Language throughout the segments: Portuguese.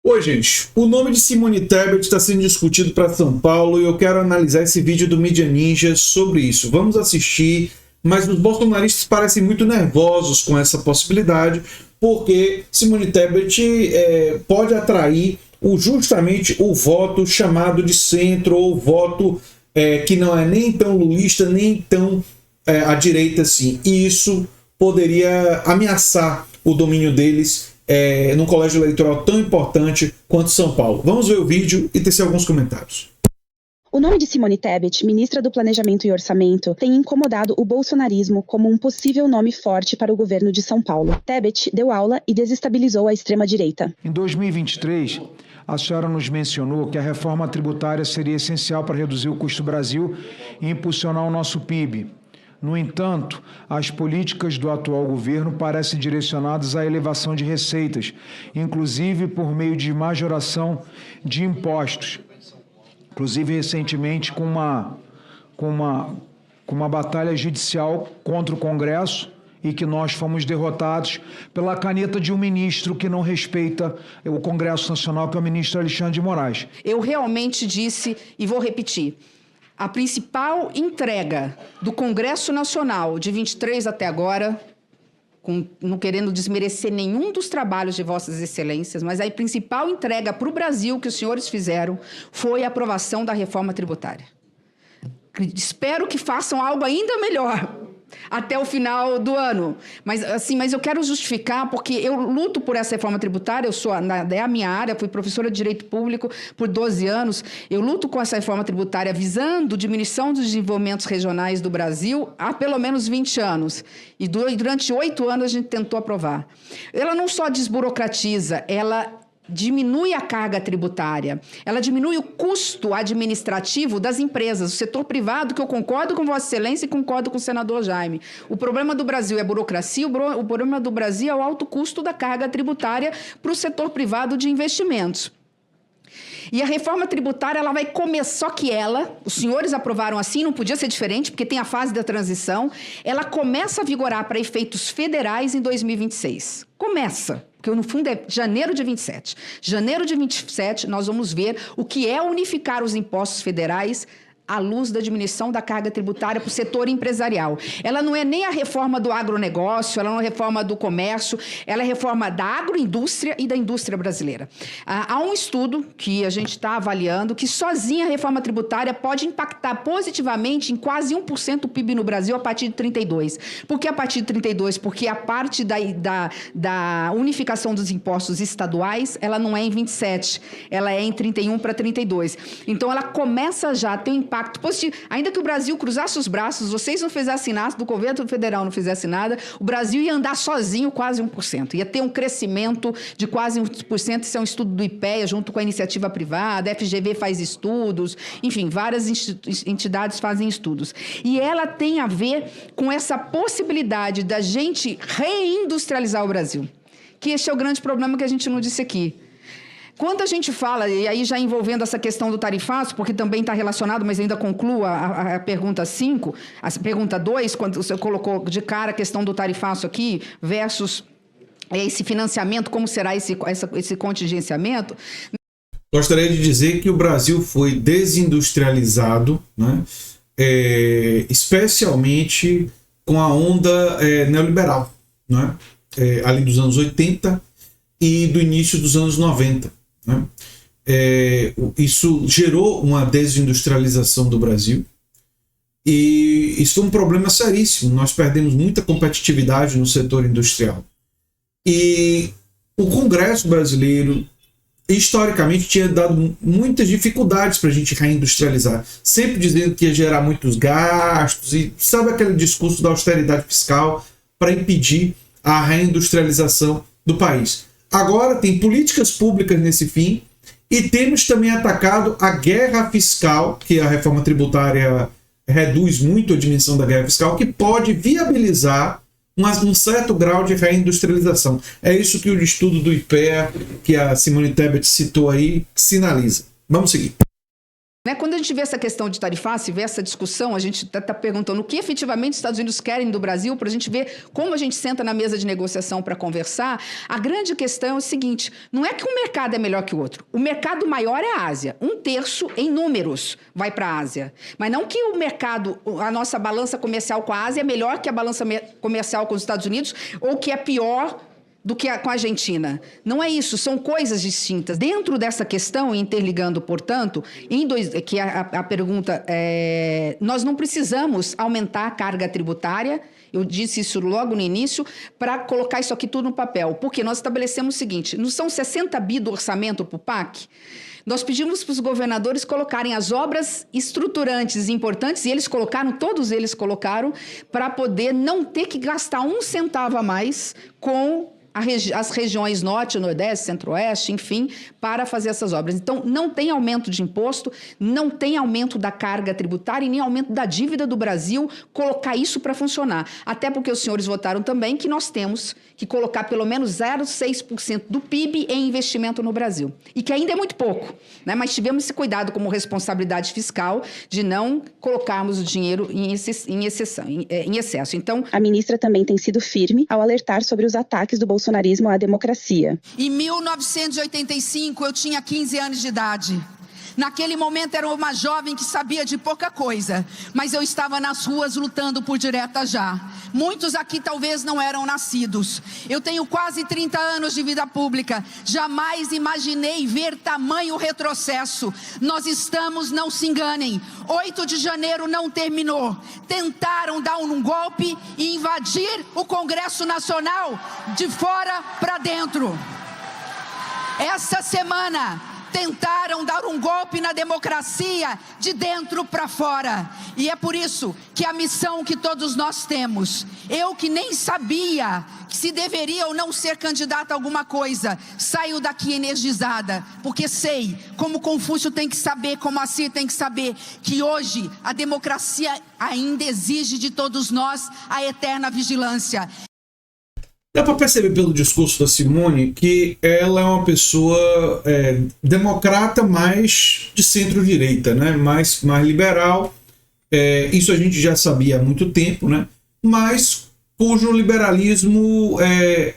Oi, gente. O nome de Simone Tebet está sendo discutido para São Paulo e eu quero analisar esse vídeo do Mídia Ninja sobre isso. Vamos assistir, mas os bolsonaristas parecem muito nervosos com essa possibilidade, porque Simone Tebet pode atrair justamente o voto chamado de centro, ou voto que não é nem tão lulista, nem tão à direita assim. E isso poderia ameaçar o domínio deles num colégio eleitoral tão importante quanto São Paulo. Vamos ver o vídeo e tecer alguns comentários. O nome de Simone Tebet, ministra do Planejamento e Orçamento, tem incomodado o bolsonarismo como um possível nome forte para o governo de São Paulo. Tebet deu aula e desestabilizou a extrema-direita. Em 2023, a senhora nos mencionou que a reforma tributária seria essencial para reduzir o custo do Brasil e impulsionar o nosso PIB. No entanto, as políticas do atual governo parecem direcionadas à elevação de receitas, inclusive por meio de majoração de impostos. Inclusive, recentemente, com uma batalha judicial contra o Congresso, e que nós fomos derrotados pela caneta de um ministro que não respeita o Congresso Nacional, que é o ministro Alexandre de Moraes. Eu realmente disse, e vou repetir, a principal entrega do Congresso Nacional de 23 até agora, não querendo desmerecer nenhum dos trabalhos de Vossas Excelências, mas a principal entrega para o Brasil que os senhores fizeram foi a aprovação da reforma tributária. Espero que façam algo ainda melhor até o final do ano. Mas eu quero justificar, porque eu luto por essa reforma tributária, é a minha área, fui professora de Direito Público por 12 anos, eu luto com essa reforma tributária visando diminuição dos desenvolvimentos regionais do Brasil há pelo menos 20 anos. E durante 8 anos a gente tentou aprovar. Ela não só desburocratiza, ela diminui a carga tributária, ela diminui o custo administrativo das empresas, o setor privado, que eu concordo com Vossa Excelência e concordo com o senador Jaime. O problema do Brasil é a burocracia, o problema do Brasil é o alto custo da carga tributária para o setor privado de investimentos. E a reforma tributária, ela vai começar, só que os senhores aprovaram assim, não podia ser diferente, porque tem a fase da transição, ela começa a vigorar para efeitos federais em 2026. Começa, porque no fundo é janeiro de 27. Janeiro de 27, nós vamos ver o que é unificar os impostos federais à luz da diminuição da carga tributária para o setor empresarial. Ela não é nem a reforma do agronegócio, ela não é a reforma do comércio, ela é a reforma da agroindústria e da indústria brasileira. Há um estudo que a gente está avaliando que sozinha a reforma tributária pode impactar positivamente em quase 1% do PIB no Brasil a partir de 32. Por que a partir de 32? Porque a parte da unificação dos impostos estaduais, ela não é em 27, ela é em 31 para 32. Então, ela começa já a ter um impacto positivo. Ainda que o Brasil cruzasse os braços, vocês não fizessem nada, do governo federal não fizesse nada, o Brasil ia andar sozinho quase 1%. Ia ter um crescimento de quase 1%. Isso é um estudo do IPEA, junto com a iniciativa privada, a FGV faz estudos, enfim, várias entidades fazem estudos. E ela tem a ver com essa possibilidade da gente reindustrializar o Brasil, que esse é o grande problema que a gente não disse aqui. Quando a gente fala, e aí já envolvendo essa questão do tarifaço, porque também está relacionado, mas ainda concluo a pergunta 5, a pergunta 2, quando você colocou de cara a questão do tarifaço aqui, versus esse financiamento, como será esse contingenciamento? Gostaria de dizer que o Brasil foi desindustrializado, né? Especialmente com a onda neoliberal, né? Ali dos anos 80 e do início dos anos 90. Né? Isso gerou uma desindustrialização do Brasil e isso foi um problema seríssimo. Nós perdemos muita competitividade no setor industrial. E o Congresso brasileiro, historicamente, tinha dado muitas dificuldades para a gente reindustrializar, sempre dizendo que ia gerar muitos gastos e sabe aquele discurso da austeridade fiscal para impedir a reindustrialização do país. Agora tem políticas públicas nesse fim e temos também atacado a guerra fiscal, que a reforma tributária reduz muito a dimensão da guerra fiscal, que pode viabilizar um certo grau de reindustrialização. É isso que o estudo do IPEA, que a Simone Tebet citou aí, sinaliza. Vamos seguir. Quando a gente vê essa questão de tarifaço, vê essa discussão, a gente está perguntando o que efetivamente os Estados Unidos querem do Brasil, para a gente ver como a gente senta na mesa de negociação para conversar. A grande questão é o seguinte, não é que um mercado é melhor que o outro. O mercado maior é a Ásia. 1/3 em números vai para a Ásia. Mas não que o mercado, a nossa balança comercial com a Ásia é melhor que a balança comercial com os Estados Unidos, ou que é pior do que com a Argentina. Não é isso, são coisas distintas. Dentro dessa questão, interligando, portanto, que a pergunta é, nós não precisamos aumentar a carga tributária, eu disse isso logo no início, para colocar isso aqui tudo no papel, porque nós estabelecemos o seguinte, não são 60 bi do orçamento para o PAC? Nós pedimos para os governadores colocarem as obras estruturantes importantes, e todos eles colocaram, para poder não ter que gastar um centavo a mais com as regiões norte, nordeste, centro-oeste, enfim, para fazer essas obras. Então, não tem aumento de imposto, não tem aumento da carga tributária e nem aumento da dívida do Brasil, colocar isso para funcionar. Até porque os senhores votaram também que nós temos que colocar pelo menos 0,6% do PIB em investimento no Brasil. E que ainda é muito pouco, né? Mas tivemos esse cuidado como responsabilidade fiscal de não colocarmos o dinheiro em excesso. Então, a ministra também tem sido firme ao alertar sobre os ataques do bolsonarismo à democracia. Em 1985, eu tinha 15 anos de idade. Naquele momento, era uma jovem que sabia de pouca coisa, mas eu estava nas ruas lutando por direta já. Muitos aqui talvez não eram nascidos. Eu tenho quase 30 anos de vida pública. Jamais imaginei ver tamanho retrocesso. Nós estamos, não se enganem, 8 de janeiro não terminou. Tentaram dar um golpe e invadir o Congresso Nacional de fora para dentro. Essa semana tentaram dar um golpe na democracia de dentro para fora. E é por isso que a missão que todos nós temos, eu que nem sabia se deveria ou não ser candidata a alguma coisa, saio daqui energizada, porque sei, como Confúcio tem que saber, como a Cir tem que saber, que hoje a democracia ainda exige de todos nós a eterna vigilância. Dá para perceber pelo discurso da Simone que ela é uma pessoa democrata, mais de centro-direita, né? mais liberal. Isso a gente já sabia há muito tempo, né? Mas cujo liberalismo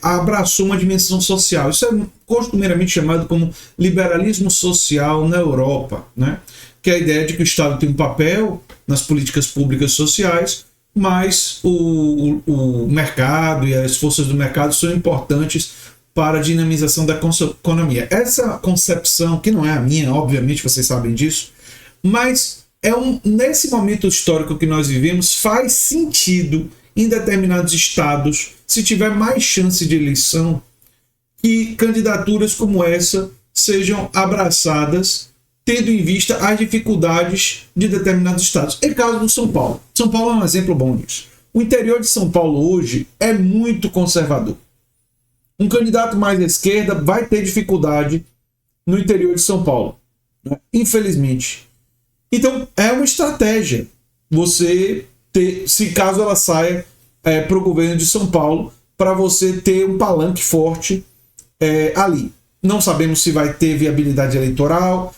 abraçou uma dimensão social. Isso é costumeiramente chamado como liberalismo social na Europa, né? Que é a ideia de que o Estado tem um papel nas políticas públicas sociais, mas o mercado e as forças do mercado são importantes para a dinamização da economia. Essa concepção, que não é a minha, obviamente vocês sabem disso, mas nesse momento histórico que nós vivemos, faz sentido em determinados estados, se tiver mais chance de eleição, que candidaturas como essa sejam abraçadas, tendo em vista as dificuldades de determinados estados. É o caso do São Paulo. São Paulo é um exemplo bom disso. O interior de São Paulo hoje é muito conservador. Um candidato mais à esquerda vai ter dificuldade no interior de São Paulo, né? Infelizmente. Então, é uma estratégia você ter, se caso ela saia para o governo de São Paulo, para você ter um palanque forte ali. Não sabemos se vai ter viabilidade eleitoral.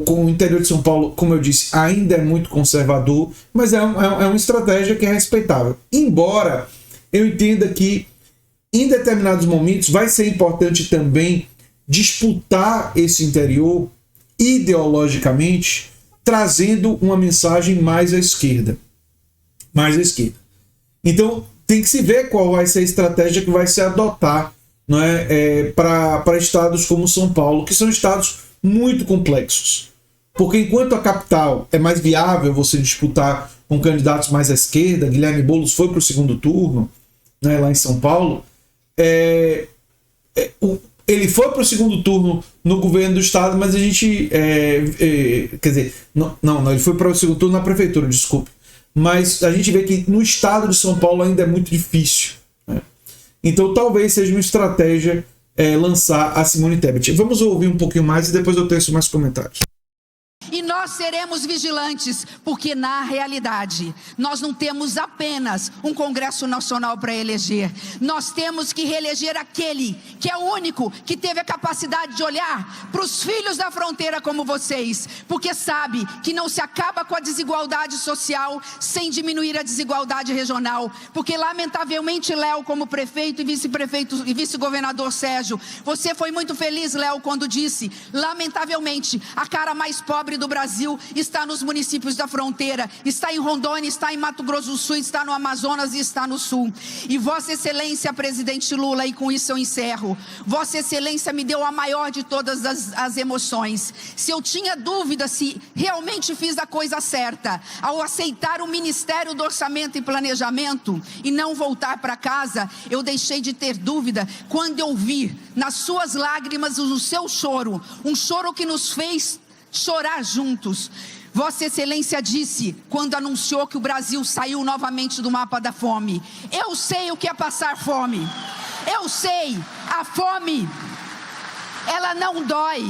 O interior de São Paulo, como eu disse, ainda é muito conservador, mas é uma estratégia que é respeitável. Embora eu entenda que, em determinados momentos, vai ser importante também disputar esse interior ideologicamente, trazendo uma mensagem mais à esquerda. Então, tem que se ver qual vai ser a estratégia que vai se adotar, não para estados como São Paulo, que são estados muito complexos. Porque enquanto a capital é mais viável você disputar com candidatos mais à esquerda, Guilherme Boulos foi para o segundo turno, né, lá em São Paulo, ele foi para o segundo turno no governo do estado, mas a gente... quer dizer, não, ele foi para o segundo turno na prefeitura, desculpe. Mas a gente vê que no estado de São Paulo ainda é muito difícil, né? Então talvez seja uma estratégia lançar a Simone Tebet. Vamos ouvir um pouquinho mais e depois eu teço mais comentários. e nós seremos vigilantes, porque na realidade nós não temos apenas um Congresso Nacional para eleger, nós temos que reeleger aquele que é o único que teve a capacidade de olhar para os filhos da fronteira como vocês, porque sabe que não se acaba com a desigualdade social sem diminuir a desigualdade regional, porque lamentavelmente, Léo, como prefeito e vice-prefeito e vice-governador Sérgio, você foi muito feliz, Léo, quando disse, lamentavelmente, a cara mais pobre do Brasil está nos municípios da fronteira, está em Rondônia, está em Mato Grosso do Sul, está no Amazonas e está no Sul. E Vossa Excelência, presidente Lula, e com isso eu encerro, Vossa Excelência me deu a maior de todas as emoções. Se eu tinha dúvida se realmente fiz a coisa certa ao aceitar o Ministério do Orçamento e Planejamento e não voltar para casa, eu deixei de ter dúvida quando eu vi nas suas lágrimas o seu choro, um choro que nos fez chorar juntos. Vossa Excelência disse, quando anunciou que o Brasil saiu novamente do mapa da fome, eu sei o que é passar fome, eu sei, a fome, ela não dói,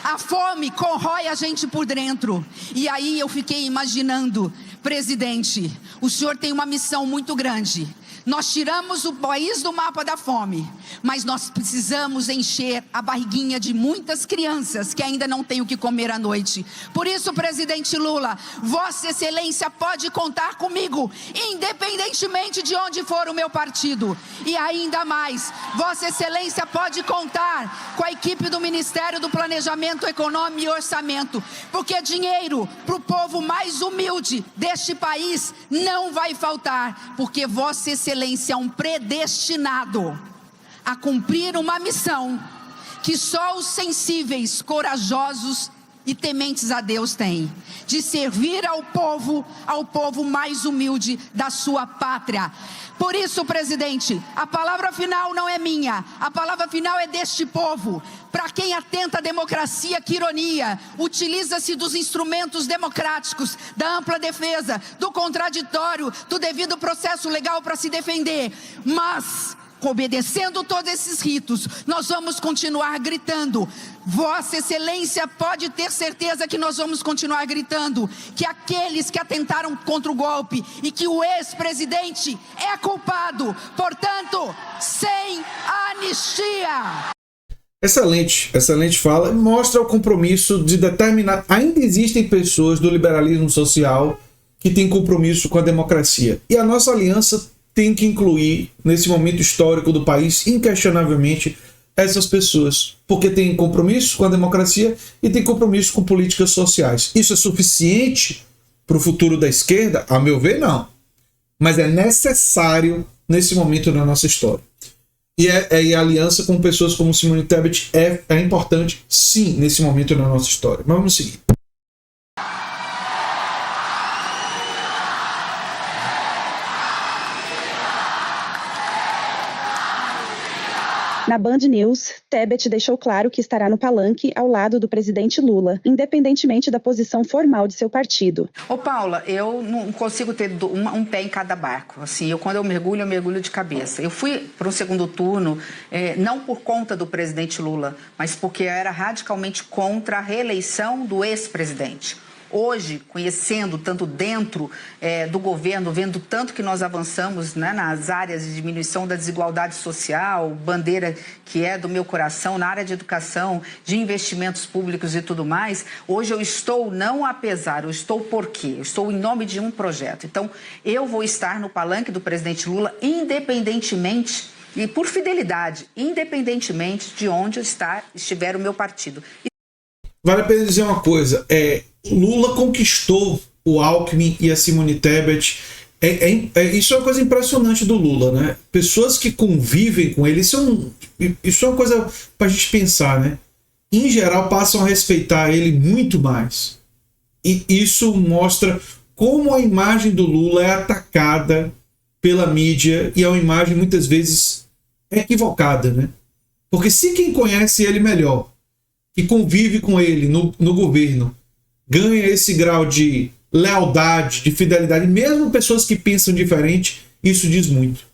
a fome corrói a gente por dentro. E aí eu fiquei imaginando, presidente, o senhor tem uma missão muito grande. Nós tiramos o país do mapa da fome, mas nós precisamos encher a barriguinha de muitas crianças que ainda não têm o que comer à noite. Por isso, presidente Lula, Vossa Excelência pode contar comigo, independentemente de onde for o meu partido. E ainda mais, Vossa Excelência pode contar com a equipe do Ministério do Planejamento Econômico e Orçamento, porque dinheiro para o povo mais humilde deste país não vai faltar, porque Vossa Excelência é um predestinado a cumprir uma missão que só os sensíveis, corajosos e tementes a Deus têm, de servir ao povo mais humilde da sua pátria. Por isso, presidente, a palavra final não é minha, a palavra final é deste povo. Para quem atenta à democracia, que ironia, utiliza-se dos instrumentos democráticos, da ampla defesa, do contraditório, do devido processo legal para se defender. Mas, obedecendo todos esses ritos, nós vamos continuar gritando. Vossa Excelência pode ter certeza que nós vamos continuar gritando que aqueles que atentaram contra o golpe e que o ex-presidente é culpado, portanto, sem anistia. Excelente fala, mostra o compromisso de determinar. Ainda existem pessoas do liberalismo social que têm compromisso com a democracia, e a nossa aliança tem que incluir, nesse momento histórico do país, inquestionavelmente, essas pessoas, porque tem compromisso com a democracia e tem compromisso com políticas sociais. Isso é suficiente para o futuro da esquerda? A meu ver, não. Mas é necessário nesse momento da nossa história. E a aliança com pessoas como Simone Tebet é importante, sim, nesse momento da nossa história. Mas vamos seguir. Na Band News, Tebet deixou claro que estará no palanque ao lado do presidente Lula, independentemente da posição formal de seu partido. Ô Paula, eu não consigo ter um pé em cada barco. Assim, quando eu mergulho de cabeça. Eu fui para o segundo turno, não por conta do presidente Lula, mas porque eu era radicalmente contra a reeleição do ex-presidente. Hoje, conhecendo tanto dentro do governo, vendo tanto que nós avançamos, né, nas áreas de diminuição da desigualdade social, bandeira que é do meu coração, na área de educação, de investimentos públicos e tudo mais, hoje eu estou não apesar, eu estou por quê? Eu estou em nome de um projeto. Então, eu vou estar no palanque do presidente Lula, independentemente, e por fidelidade, independentemente de onde estiver o meu partido. Vale a pena dizer uma coisa, Lula conquistou o Alckmin e a Simone Tebet. Isso é uma coisa impressionante do Lula, né? Pessoas que convivem com ele, isso é uma coisa para a gente pensar, né? Em geral, passam a respeitar ele muito mais. E isso mostra como a imagem do Lula é atacada pela mídia e é uma imagem muitas vezes equivocada, né? Porque se quem conhece ele melhor, que convive com ele no governo, ganha esse grau de lealdade, de fidelidade, mesmo pessoas que pensam diferente, isso diz muito.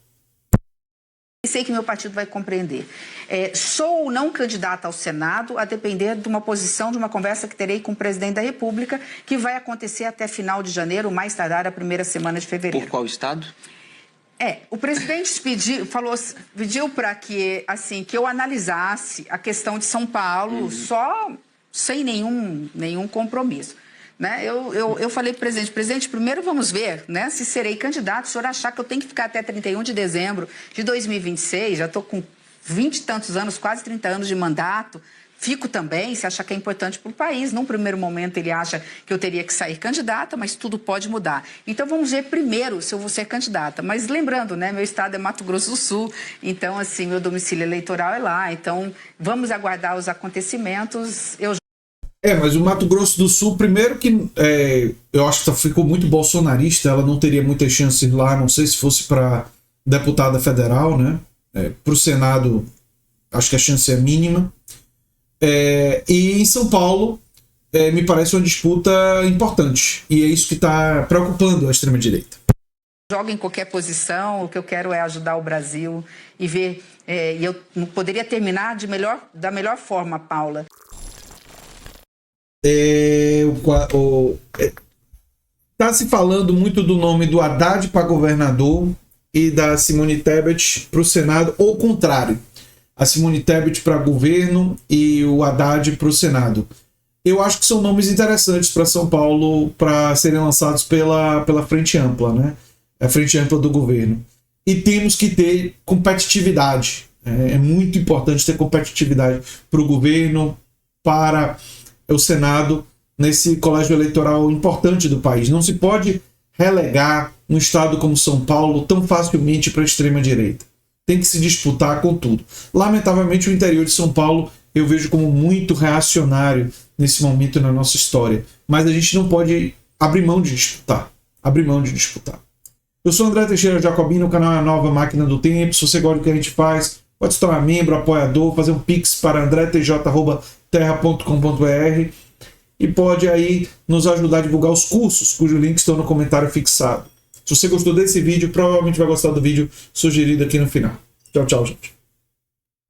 E sei que meu partido vai compreender. Sou ou não candidata ao Senado a depender de uma posição, de uma conversa que terei com o presidente da República, que vai acontecer até final de janeiro, mais tardar a primeira semana de fevereiro. Por qual estado? O presidente pediu para que, assim, que eu analisasse a questão de São Paulo só sem nenhum compromisso. Né? Eu falei para o presidente, primeiro vamos ver, né, se serei candidato. Se o senhor achar que eu tenho que ficar até 31 de dezembro de 2026, já estou com 20 e tantos anos, quase 30 anos de mandato, fico também, se achar que é importante para o país. Num primeiro momento ele acha que eu teria que sair candidata, mas tudo pode mudar. Então vamos ver primeiro se eu vou ser candidata. Mas lembrando, né, meu estado é Mato Grosso do Sul, então assim, meu domicílio eleitoral é lá. Então vamos aguardar os acontecimentos. Mas o Mato Grosso do Sul, primeiro que eu acho que ficou muito bolsonarista, ela não teria muitas chances lá, não sei se fosse para deputada federal, né? Para o Senado, acho que a chance é mínima. E em São Paulo, me parece uma disputa importante, e é isso que está preocupando a extrema-direita. Joga em qualquer posição, o que eu quero é ajudar o Brasil e ver, e eu não poderia terminar da melhor forma, Paula. Tá se falando muito do nome do Haddad para governador e da Simone Tebet para o Senado, ou o contrário, a Simone Tebet para governo e o Haddad para o Senado. Eu acho que são nomes interessantes para São Paulo para serem lançados pela Frente Ampla, né? A Frente Ampla do governo. E temos que ter competitividade. É muito importante ter competitividade para o governo, para o Senado, nesse colégio eleitoral importante do país. Não se pode relegar um estado como São Paulo tão facilmente para a extrema-direita. Tem que se disputar com tudo. Lamentavelmente, o interior de São Paulo eu vejo como muito reacionário nesse momento na nossa história. Mas a gente não pode abrir mão de disputar. Eu sou André Teixeira Jacobino, o canal é a Nova Máquina do Tempo. Se você gosta do que a gente faz, pode se tornar membro, apoiador, fazer um pix para andretj@terra.com.br e pode aí nos ajudar a divulgar os cursos, cujos links estão no comentário fixado. Se você gostou desse vídeo, provavelmente vai gostar do vídeo sugerido aqui no final. Tchau, tchau, gente.